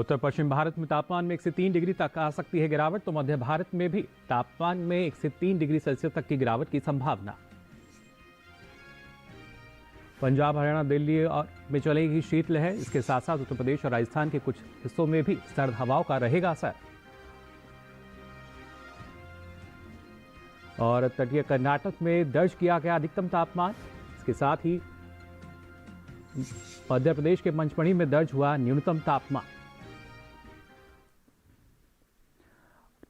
उत्तर पश्चिम भारत में तापमान में 1 से 3 डिग्री तक आ सकती है गिरावट, तो मध्य भारत में भी तापमान में 1 से 3 डिग्री सेल्सियस तक की गिरावट की संभावना। पंजाब, हरियाणा, दिल्ली और में चलेगी शीतलहर। इसके साथ साथ उत्तर प्रदेश और राजस्थान के कुछ हिस्सों में भी सर्द हवाओं का रहेगा असर। और तटीय कर्नाटक में दर्ज किया गया अधिकतम तापमान। इसके साथ ही मध्य प्रदेश के पंचमढ़ी में दर्ज हुआ न्यूनतम तापमान।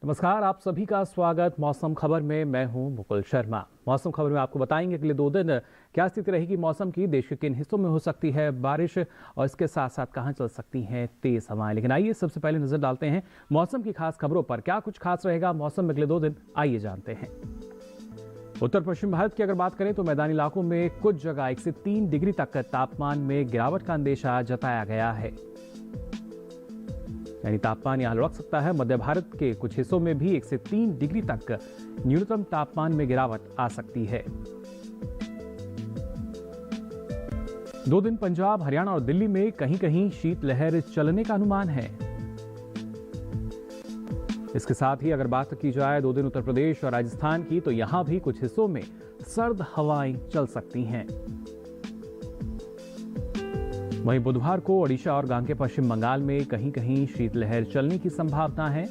नमस्कार, आप सभी का स्वागत मौसम खबर में। मैं हूं मुकुल शर्मा। मौसम खबर में आपको बताएंगे अगले 2 दिन क्या स्थिति रहेगी मौसम की, देश के किन हिस्सों में हो सकती है बारिश और इसके साथ साथ कहां चल सकती हैं तेज हवाएं। लेकिन आइए सबसे पहले नजर डालते हैं मौसम की खास खबरों पर। क्या कुछ खास रहेगा मौसम में अगले 2 दिन, आइए जानते हैं। उत्तर पश्चिम भारत की अगर बात करें तो मैदानी इलाकों में कुछ जगह 1 से 3 डिग्री तक तापमान में गिरावट का अंदेशा जताया गया है, यानी तापमान यहां लुढ़क सकता है। मध्य भारत के कुछ हिस्सों में भी 1 से 3 डिग्री तक न्यूनतम तापमान में गिरावट आ सकती है। 2 दिन पंजाब, हरियाणा और दिल्ली में कहीं कहीं शीतलहर चलने का अनुमान है। इसके साथ ही अगर बात की जाए 2 दिन उत्तर प्रदेश और राजस्थान की, तो यहां भी कुछ हिस्सों में सर्द हवाएं चल सकती हैं। वहीं बुधवार को ओडिशा और गांगे पश्चिम बंगाल में कहीं कहीं शीतलहर चलने की संभावना है।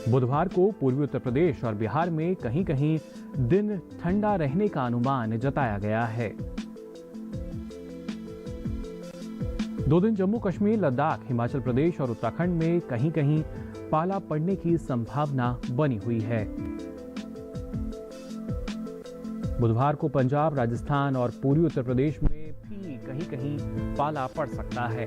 बुधवार को पूर्वी उत्तर प्रदेश और बिहार में कहीं कहीं दिन ठंडा रहने का अनुमान जताया गया है। 2 दिन जम्मू कश्मीर, लद्दाख, हिमाचल प्रदेश और उत्तराखंड में कहीं कहीं पाला पड़ने की संभावना बनी हुई है। बुधवार को पंजाब, राजस्थान और पूर्वी उत्तर प्रदेश में भी कहीं कहीं पाला पड़ सकता है।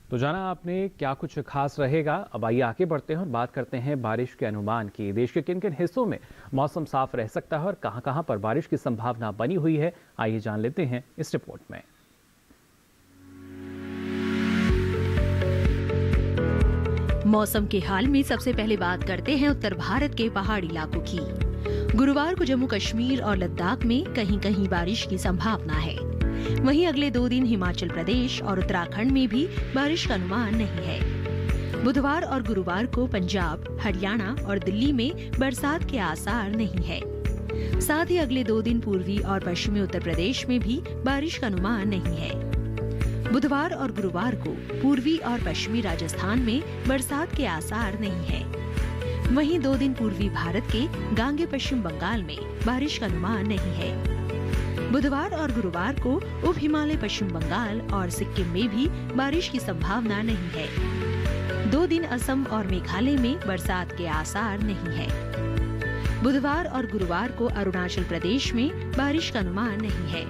तो जाना आपने क्या कुछ खास रहेगा। अब आइए आगे बढ़ते हैं और बात करते हैं बारिश के अनुमान की। देश के किन किन हिस्सों में मौसम साफ रह सकता है और कहां कहां पर बारिश की संभावना बनी हुई है, आइए जान लेते हैं इस रिपोर्ट में। मौसम के हाल में सबसे पहले बात करते हैं उत्तर भारत के पहाड़ी इलाकों की। गुरुवार को जम्मू कश्मीर और लद्दाख में कहीं कहीं बारिश की संभावना है। वहीं अगले 2 दिन हिमाचल प्रदेश और उत्तराखंड में भी बारिश का अनुमान नहीं है। बुधवार और गुरुवार को पंजाब, हरियाणा और दिल्ली में बरसात के आसार नहीं है। साथ ही अगले 2 दिन पूर्वी और पश्चिमी उत्तर प्रदेश में भी बारिश का अनुमान नहीं है। बुधवार और गुरुवार को पूर्वी और पश्चिमी राजस्थान में बरसात के आसार नहीं है। वहीं 2 दिन पूर्वी भारत के गांगे पश्चिम बंगाल में बारिश का अनुमान नहीं है। बुधवार और गुरुवार को उप हिमालय पश्चिम बंगाल और सिक्किम में भी बारिश की संभावना नहीं है। 2 दिन असम और मेघालय में बरसात के आसार नहीं है। बुधवार और गुरुवार को अरुणाचल प्रदेश में बारिश का अनुमान नहीं है।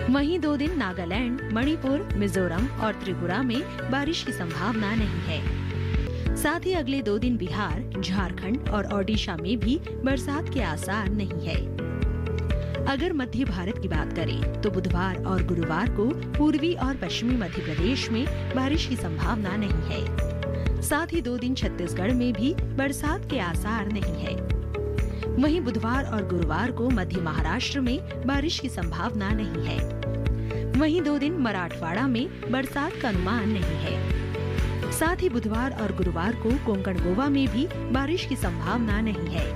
वहीं 2 दिन नागालैंड, मणिपुर, मिजोरम और त्रिपुरा में बारिश की संभावना नहीं है। साथ ही अगले 2 दिन बिहार, झारखंड और ओडिशा में भी बरसात के आसार नहीं है। अगर मध्य भारत की बात करें तो बुधवार और गुरुवार को पूर्वी और पश्चिमी मध्य प्रदेश में बारिश की संभावना नहीं है। साथ ही 2 दिन छत्तीसगढ़ में भी बरसात के आसार नहीं है। वहीं बुधवार और गुरुवार को मध्य महाराष्ट्र में बारिश की संभावना नहीं है। वहीं 2 दिन मराठवाड़ा में बरसात का अनुमान नहीं है। साथ ही बुधवार और गुरुवार को कोंकण, गोवा में भी बारिश की संभावना नहीं है।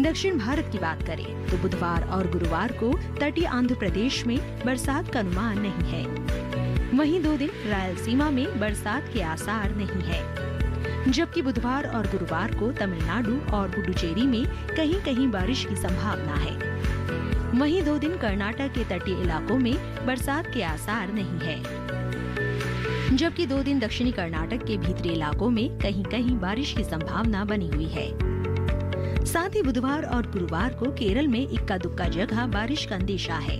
दक्षिण भारत की बात करें तो बुधवार और गुरुवार को तटीय आंध्र प्रदेश में बरसात का अनुमान नहीं है। वहीं 2 दिन रायलसीमा में बरसात के आसार नहीं है। जबकि बुधवार और गुरुवार को तमिलनाडु और पुडुचेरी में कहीं कहीं बारिश की संभावना है। वहीं 2 दिन कर्नाटक के तटीय इलाकों में बरसात के आसार नहीं है। जबकि 2 दिन दक्षिणी कर्नाटक के भीतरी इलाकों में कहीं कहीं बारिश की संभावना बनी हुई है। साथ ही बुधवार और गुरुवार को केरल में इक्का दुक्का जगह बारिश का अंदेशा है।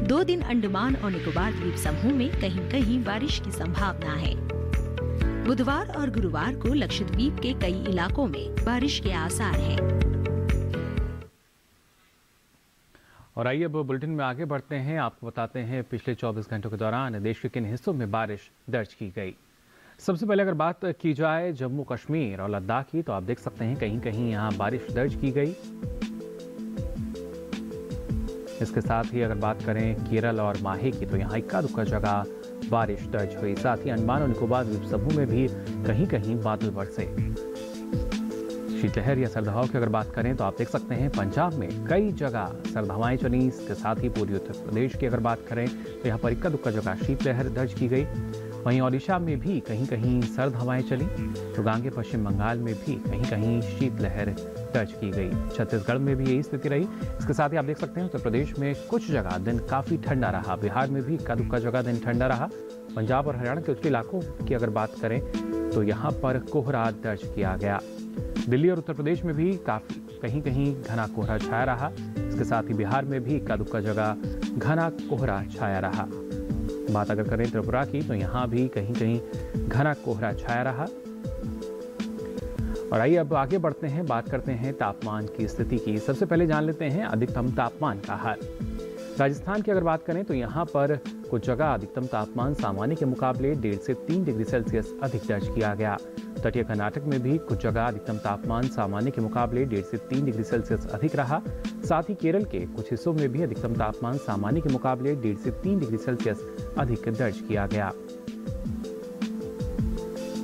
2 दिन अंडमान और निकोबार द्वीप समूह में कहीं कहीं बारिश की संभावना है। बुधवार और गुरुवार को लक्षद्वीप के कई इलाकों में बारिश के आसार हैं। और आइए अब बुलेटिन में आगे बढ़ते हैं। आपको बताते हैं पिछले 24 घंटों के दौरान देश के किन हिस्सों में बारिश दर्ज की गई। सबसे पहले अगर बात की जाए जम्मू कश्मीर और लद्दाख की, तो आप देख सकते हैं कहीं कहीं यहाँ बारिश दर्ज की गई। इसके साथ ही अगर बात करें केरल और माहे की, तो यहाँ इक्का दुक्का जगह बारिश दर्ज हुई। साथ ही अंडमान और निकोबार द्वीप समूह में भी कहीं कहीं बादल बरसे। शीतलहर या सर्द हवाओं की अगर बात करें तो आप देख सकते हैं पंजाब में कई जगह सर्द हवाएं चली। इसके साथ ही पूर्वी उत्तर प्रदेश की अगर बात करें तो यहाँ पर इक्का दुक्का जगह शीतलहर दर्ज की गई। वहीं ओडिशा में भी कहीं कहीं सर्द हवाएं चली। तो गांगे पश्चिम बंगाल में भी कहीं कहीं शीतलहर दर्ज की गई। छत्तीसगढ़ में भी यही स्थिति रही। इसके साथ ही आप देख सकते हैं उत्तर प्रदेश में कुछ जगह दिन काफी ठंडा रहा। बिहार में भी इक्का दुक्का जगह दिन ठंडा रहा। पंजाब और हरियाणा के उच्च इलाकों की अगर बात करें तो यहाँ पर कोहरा दर्ज किया गया। दिल्ली और उत्तर प्रदेश में भी काफी कहीं कहीं घना कोहरा छाया रहा। इसके साथ ही बिहार में भी इक्का दुक्का जगह घना कोहरा छाया रहा। बात अगर करें त्रिपुरा की, तो यहाँ भी कहीं कहीं घना कोहरा छाया रहा। और आइए अब आगे बढ़ते हैं, बात करते हैं तापमान की स्थिति की। सबसे पहले जान लेते हैं अधिकतम तापमान का हाल। राजस्थान की अगर बात करें तो यहाँ पर कुछ जगह अधिकतम तापमान सामान्य के मुकाबले 1.5 से 3 डिग्री सेल्सियस अधिक दर्ज किया गया। तटीय कर्नाटक में भी कुछ जगह अधिकतम तापमान सामान्य के मुकाबले 1.5 से 3 डिग्री सेल्सियस अधिक रहा। साथ ही केरल के कुछ हिस्सों में भी अधिकतम तापमान सामान्य के मुकाबले 1.5 से 3 डिग्री सेल्सियस अधिक दर्ज किया गया।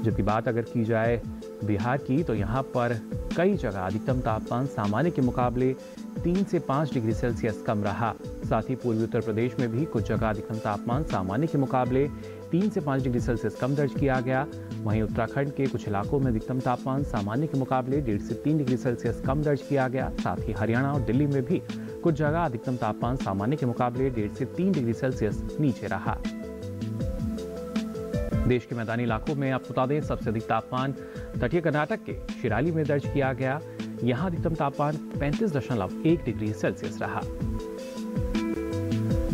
जबकि बात अगर की जाए बिहार की, तो यहाँ पर कई जगह अधिकतम तापमान सामान्य के मुकाबले 3 से 5 डिग्री सेल्सियस कम रहा। साथ ही पूर्वी उत्तर प्रदेश में भी कुछ जगह अधिकतम तापमान सामान्य के मुकाबले 3 से 5 डिग्री सेल्सियस कम दर्ज किया गया। वहीं उत्तराखंड के कुछ इलाकों में अधिकतम तापमान सामान्य के मुकाबले 1.5 से 3 डिग्री सेल्सियस कम दर्ज किया गया। साथ ही हरियाणा और दिल्ली में भी कुछ जगह अधिकतम तापमान सामान्य के मुकाबले 1.5 से 3 डिग्री सेल्सियस नीचे रहा। देश के मैदानी इलाकों में आपको बता दें, सबसे अधिक तापमान तटीय कर्नाटक के शिराली में दर्ज किया गया। यहाँ अधिकतम तापमान 35.1 डिग्री सेल्सियस रहा।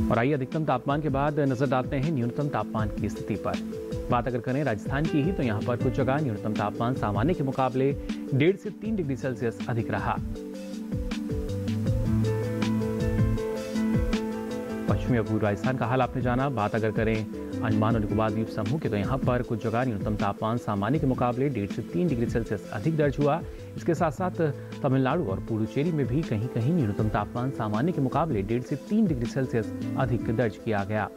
और आइए अधिकतम तापमान के बाद नजर डालते हैं न्यूनतम तापमान की स्थिति पर। बात अगर करें राजस्थान की ही, तो यहाँ पर कुछ जगह न्यूनतम तापमान सामान्य के मुकाबले 1.5 से 3 डिग्री सेल्सियस अधिक रहा। पश्चिमी और पूर्वी राजस्थान का हाल आपने जाना। बात अगर करें अंडमान और निकोबार द्वीप समूह के, तो यहाँ पर कुछ जगह न्यूनतम तापमान सामान्य के मुकाबले 1.5 से 3 डिग्री सेल्सियस अधिक दर्ज हुआ। इसके साथ साथ तमिलनाडु और पुडुचेरी में भी कहीं कहीं न्यूनतम तापमान सामान्य के मुकाबले 1.5 से 3 डिग्री सेल्सियस अधिक दर्ज किया गया।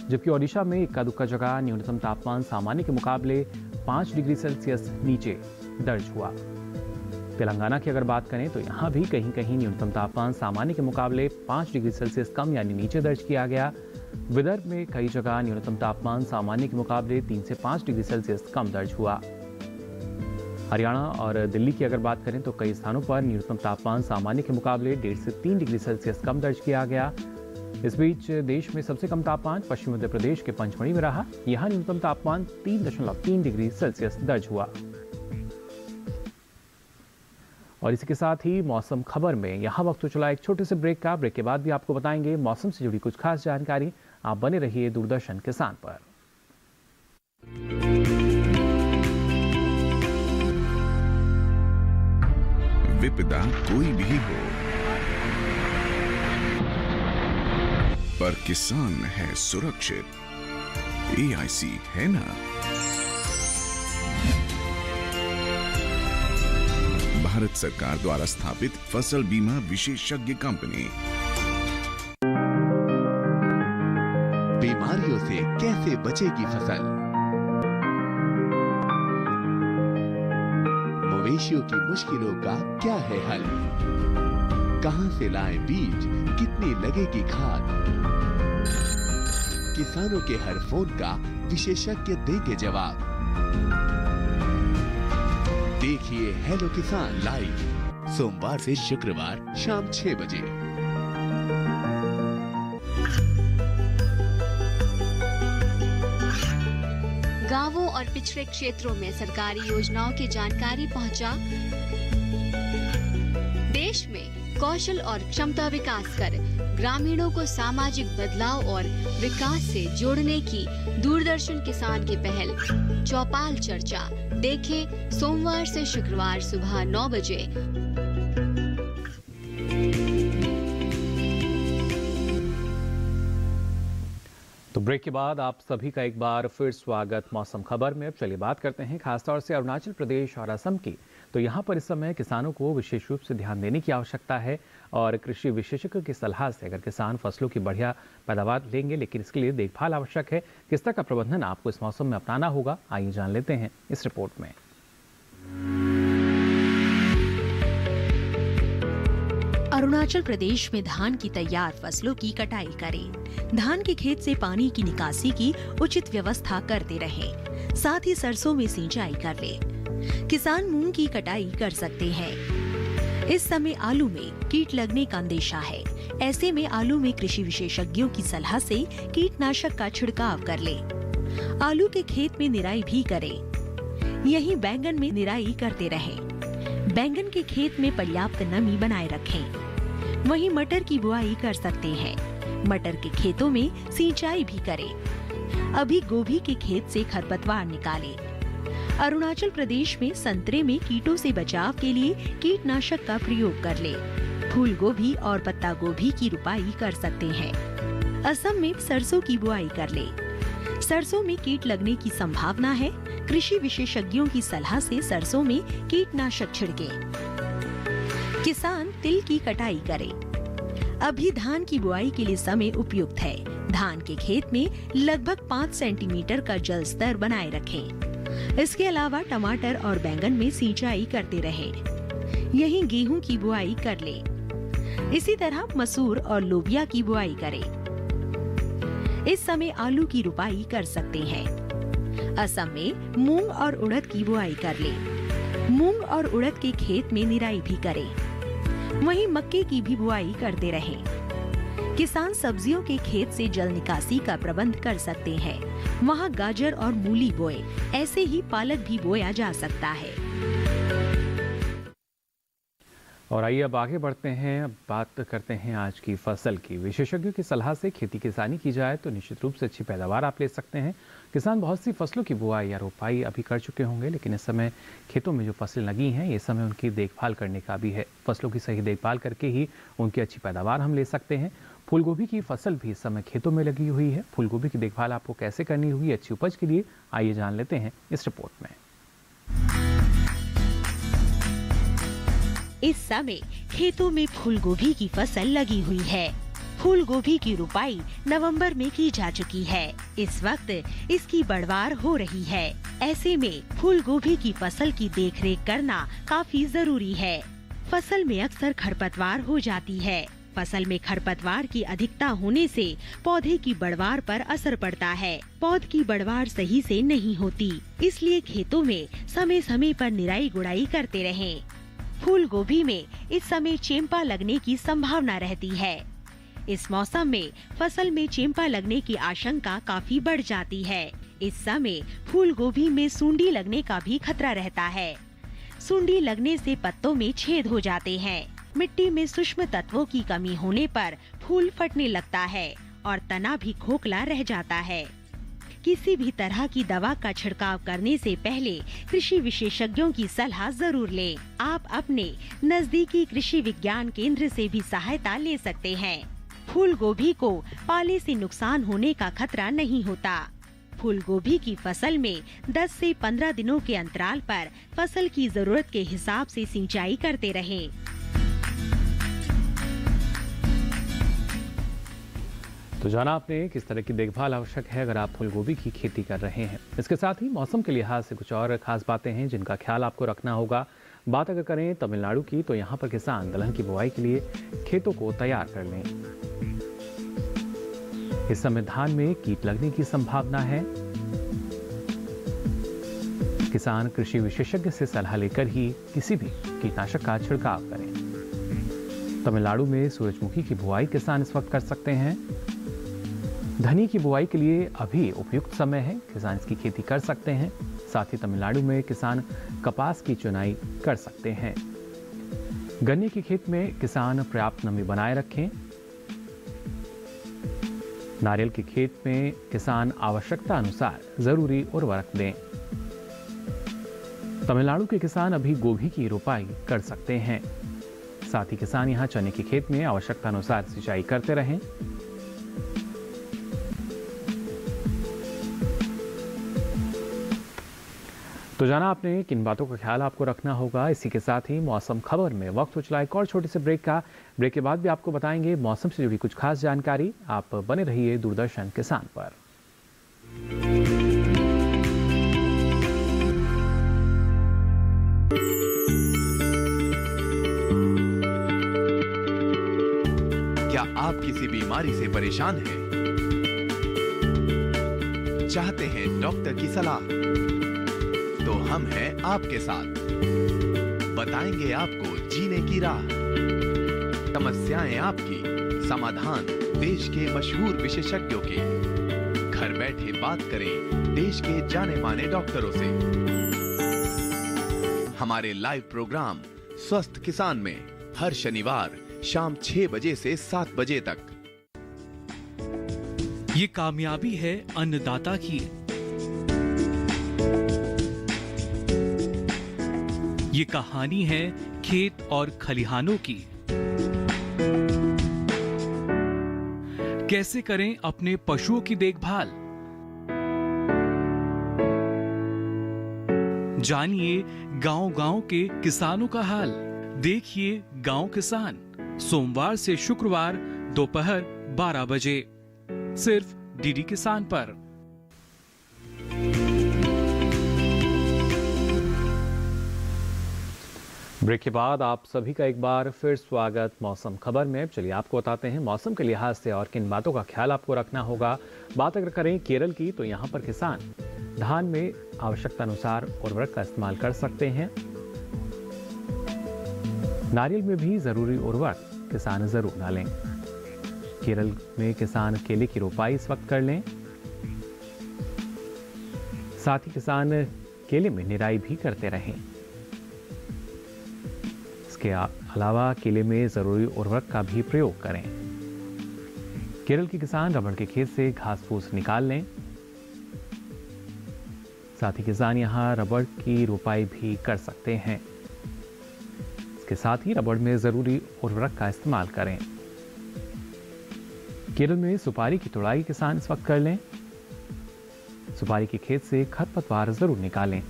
जबकि ओडिशा में इक्का दुक्का जगह न्यूनतम तापमान सामान्य के मुकाबले 5 डिग्री सेल्सियस नीचे दर्ज हुआ। तेलंगाना की अगर बात करें तो यहाँ भी कहीं कहीं न्यूनतम तापमान सामान्य के मुकाबले 5 डिग्री सेल्सियस कम यानी नीचे दर्ज किया गया। विदर्भ में कई जगह न्यूनतम तापमान सामान्य के मुकाबले 3 से 5 डिग्री सेल्सियस कम दर्ज हुआ। हरियाणा और दिल्ली की अगर बात करें तो कई स्थानों पर न्यूनतम तापमान सामान्य के मुकाबले 1.5 से 3 डिग्री सेल्सियस कम दर्ज किया गया। इस बीच देश में सबसे कम तापमान पश्चिम मध्य प्रदेश के पंचमढ़ी में रहा। यहाँ न्यूनतम तापमान 3.3 डिग्री सेल्सियस दर्ज हुआ। और इसी के साथ ही मौसम खबर में यहाँ वक्त तो चला एक छोटे से ब्रेक का। ब्रेक के बाद भी आपको बताएंगे मौसम से जुड़ी कुछ खास जानकारी। आप बने रहिए दूरदर्शन किसान पर। विपदा कोई भी हो, पर किसान है सुरक्षित। AIC है ना। भारत सरकार द्वारा स्थापित फसल बीमा विशेषज्ञ कंपनी। बीमारियों से कैसे बचेगी फसल? मवेशियों की मुश्किलों का क्या है हल? कहां से लाएं बीज, कितनी लगेगी खाद? किसानों के हर फोन का विशेषज्ञ देंगे जवाब। देखिए हेलो किसान लाइव सोमवार से शुक्रवार शाम 6 बजे। गांवों और पिछड़े क्षेत्रों में सरकारी योजनाओं की जानकारी पहुंचा। देश में कौशल और क्षमता विकास कर ग्रामीणों को सामाजिक बदलाव और विकास से जोड़ने की दूरदर्शन किसान की पहल चौपाल चर्चा देखें सोमवार से शुक्रवार सुबह 9 बजे। तो ब्रेक के बाद आप सभी का एक बार फिर स्वागत मौसम खबर में। अब चलिए बात करते हैं खासतौर से अरुणाचल प्रदेश और असम की। तो यहाँ पर इस समय किसानों को विशेष रूप से ध्यान देने की आवश्यकता है। और कृषि विशेषज्ञों की सलाह से अगर किसान फसलों की बढ़िया पैदावार लेंगे, लेकिन इसके लिए देखभाल आवश्यक है। किस तरह का प्रबंधन आपको इस मौसम में अपनाना होगा, आइए जान लेते हैं इस रिपोर्ट में। अरुणाचल प्रदेश में धान की तैयार फसलों की कटाई करें। धान के खेत से पानी की निकासी की उचित व्यवस्था करते रहें। साथ ही सरसों में सिंचाई कर लें। किसान मूंग की कटाई कर सकते हैं। इस समय आलू में कीट लगने का अंदेशा है। ऐसे में आलू में कृषि विशेषज्ञों की सलाह से कीटनाशक का छिड़काव कर लें। आलू के खेत में निराई भी करें। यहीं बैंगन में निराई करते रहें। बैंगन के खेत में पर्याप्त नमी बनाए रखें। वहीं मटर की बुआई कर सकते हैं। मटर के खेतों में सिंचाई भी करें। अभी गोभी के खेत से खरपतवार निकालें। अरुणाचल प्रदेश में संतरे में कीटों से बचाव के लिए कीटनाशक का प्रयोग कर लें। फूल गोभी और पत्ता गोभी की रुपाई कर सकते हैं। असम में सरसों की बुआई कर लें। सरसों में कीट लगने की संभावना है। कृषि विशेषज्ञों की सलाह से सरसों में कीटनाशक छिड़कें। किसान तिल की कटाई करें। अभी धान की बुआई के लिए समय उपयुक्त है। धान के खेत में लगभग 5 सेंटीमीटर का जल स्तर बनाए रखें। इसके अलावा टमाटर और बैंगन में सिंचाई करते रहें। यहीं गेहूं की बुआई कर लें। इसी तरह मसूर और लोबिया की बुआई करें। इस समय आलू की रुपाई कर सकते हैं। असम में मूंग और उड़द की बुआई कर लें। मूंग और उड़द के खेत में निराई भी करें। वहीं मक्के की भी बुआई करते रहें। किसान सब्जियों के खेत से जल निकासी का प्रबंध कर सकते हैं। वहां गाजर और मूली बोए। ऐसे ही पालक भी बोया जा सकता है। और आइए अब आगे बढ़ते हैं। अब बात करते हैं आज की फसल की। विशेषज्ञों की सलाह से खेती किसानी की जाए तो निश्चित रूप से अच्छी पैदावार आप ले सकते हैं। किसान बहुत सी फसलों की बुआई या रोपाई अभी कर चुके होंगे, लेकिन इस समय खेतों में जो फसलें लगी हैं, ये समय उनकी देखभाल करने का भी है। फसलों की सही देखभाल करके ही उनकी अच्छी पैदावार हम ले सकते हैं। फूलगोभी की फसल भी इस समय खेतों में लगी हुई है। फूलगोभी की देखभाल आपको कैसे करनी होगी अच्छी उपज के लिए, आइए जान लेते हैं इस रिपोर्ट में। इस समय खेतों में फूलगोभी की फसल लगी हुई है। फूलगोभी की रुपाई नवंबर में की जा चुकी है। इस वक्त इसकी बढ़वार हो रही है। ऐसे में फूलगोभी की फसल की देखरेख करना काफी जरूरी है। फसल में अक्सर खरपतवार हो जाती है। फसल में खरपतवार की अधिकता होने से पौधे की बढ़वार पर असर पड़ता है। पौध की बढ़वार सही से नहीं होती, इसलिए खेतों में समय समय पर निराई गुड़ाई करते रहें। फूल गोभी में इस समय चेम्पा लगने की संभावना रहती है। इस मौसम में फसल में चेम्पा लगने की आशंका काफी बढ़ जाती है। इस समय फूल गोभी में सूंडी लगने का भी खतरा रहता है। सूंडी लगने से पत्तों में छेद हो जाते हैं। मिट्टी में सूक्ष्म तत्वों की कमी होने पर फूल फटने लगता है और तना भी खोखला रह जाता है। किसी भी तरह की दवा का छिड़काव करने से पहले कृषि विशेषज्ञों की सलाह जरूर लें। आप अपने नजदीकी कृषि विज्ञान केंद्र से भी सहायता ले सकते हैं। फूल गोभी को पाले से नुकसान होने का खतरा नहीं होता। फूल गोभी की फसल में 10 से 15 दिनों के अंतराल पर फसल की जरूरत के हिसाब से सिंचाई करते रहें। तो जाना आपने किस तरह की देखभाल आवश्यक है अगर आप फूल गोभी की खेती कर रहे हैं। इसके साथ ही मौसम के लिहाज से कुछ और खास बातें हैं जिनका ख्याल आपको रखना होगा। बात अगर करें तमिलनाडु की, तो यहाँ पर किसान दलहन की बुआई के लिए खेतों को तैयार कर लें। इस समय धान में कीट लगने की संभावना है। किसान कृषि विशेषज्ञ से सलाह लेकर ही किसी भी कीटनाशक का छिड़काव करें। तमिलनाडु में सूरजमुखी की बुआई किसान इस वक्त कर सकते हैं। धनी की बुआई के लिए अभी उपयुक्त समय है, किसान इसकी खेती कर सकते हैं। साथ ही तमिलनाडु में किसान कपास की चुनाई कर सकते हैं। गन्ने के खेत में किसान पर्याप्त नमी बनाए रखें। नारियल के खेत में किसान आवश्यकता अनुसार जरूरी उर्वरक दें। तमिलनाडु के किसान अभी गोभी की रोपाई कर सकते हैं। साथ ही किसान यहां चने के खेत में आवश्यकता अनुसार सिंचाई करते रहें। तो जाना आपने किन बातों का ख्याल आपको रखना होगा। इसी के साथ ही मौसम खबर में वक्त हो चला एक और छोटे से ब्रेक का। ब्रेक के बाद भी आपको बताएंगे मौसम से जुड़ी कुछ खास जानकारी। आप बने रहिए दूरदर्शन किसान पर। क्या आप किसी बीमारी से परेशान हैं? चाहते हैं डॉक्टर की सलाह? तो हम हैं आपके साथ, बताएंगे आपको जीने की राह। समस्याएं आपकी, समाधान देश के मशहूर विशेषज्ञों के। घर बैठे बात करें देश के जाने माने डॉक्टरों से। हमारे लाइव प्रोग्राम स्वस्थ किसान में हर शनिवार शाम 6 बजे से 7 बजे तक। ये कामयाबी है अन्नदाता की। ये कहानी है खेत और खलिहानों की। कैसे करें अपने पशुओं की देखभाल, जानिए गांव-गांव के किसानों का हाल। देखिए गांव किसान सोमवार से शुक्रवार दोपहर 12 बजे सिर्फ डीडी किसान पर। ब्रेक के बाद आप सभी का एक बार फिर स्वागत मौसम खबर में। चलिए आपको बताते हैं मौसम के लिहाज से और किन बातों का ख्याल आपको रखना होगा। बात अगर करें केरल की तो यहाँ पर किसान धान में आवश्यकता अनुसार उर्वरक का इस्तेमाल कर सकते हैं। नारियल में भी जरूरी उर्वरक किसान जरूर डालें। केरल में किसान केले की रोपाई इस वक्त कर लें। साथ ही किसान केले में निराई भी करते रहें। इसके अलावा केले में जरूरी उर्वरक का भी प्रयोग करें। केरल के किसान रबड़ के खेत से घास फूस निकाल लें। साथ ही किसान यहां रबड़ की रोपाई भी कर सकते हैं। इसके साथ ही रबड़ में जरूरी उर्वरक का इस्तेमाल करें। केरल में सुपारी की तुड़ाई किसान इस वक्त कर लें। सुपारी के खेत से खरपतवार जरूर निकालें।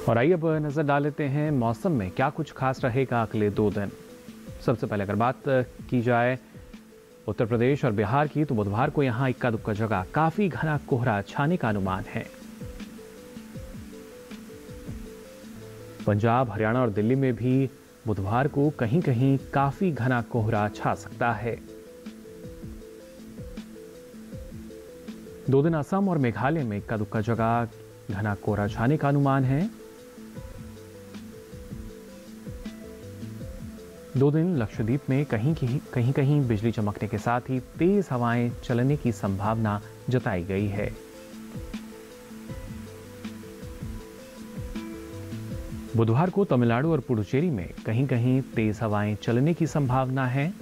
और आइए अब नजर डाल लेते हैं मौसम में क्या कुछ खास रहेगा अगले 2 दिन। सबसे पहले अगर बात की जाए उत्तर प्रदेश और बिहार की तो बुधवार को यहां इक्का दुक्का जगह काफी घना कोहरा छाने का अनुमान है। पंजाब, हरियाणा और दिल्ली में भी बुधवार को कहीं कहीं काफी घना कोहरा छा सकता है। 2 दिन असम और मेघालय में इक्का दुक्का जगह घना कोहरा छाने का अनुमान है। 2 दिन लक्षद्वीप में कहीं कहीं बिजली चमकने के साथ ही तेज हवाएं चलने की संभावना जताई गई है। बुधवार को तमिलनाडु और पुडुचेरी में कहीं कहीं तेज हवाएं चलने की संभावना है।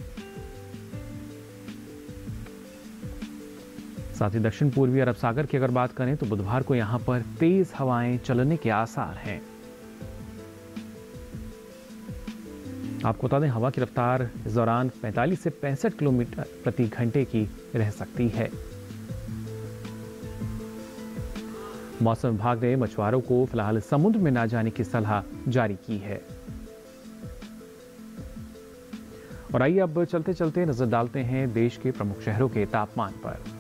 साथ ही दक्षिण पूर्वी अरब सागर की अगर बात करें तो बुधवार को यहां पर तेज हवाएं चलने के आसार हैं। आपको बता दें हवा की रफ्तार इस दौरान 45 से 65 किलोमीटर प्रति घंटे की रह सकती है। मौसम विभाग ने मछुआरों को फिलहाल समुद्र में ना जाने की सलाह जारी की है। और आइए अब चलते चलते नजर डालते हैं देश के प्रमुख शहरों के तापमान पर।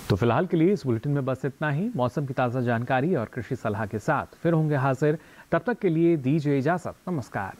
तो फिलहाल के लिए इस बुलेटिन में बस इतना ही। मौसम की ताज़ा जानकारी और कृषि सलाह के साथ फिर होंगे हाजिर। तब तक के लिए दीजिए इजाजत। नमस्कार।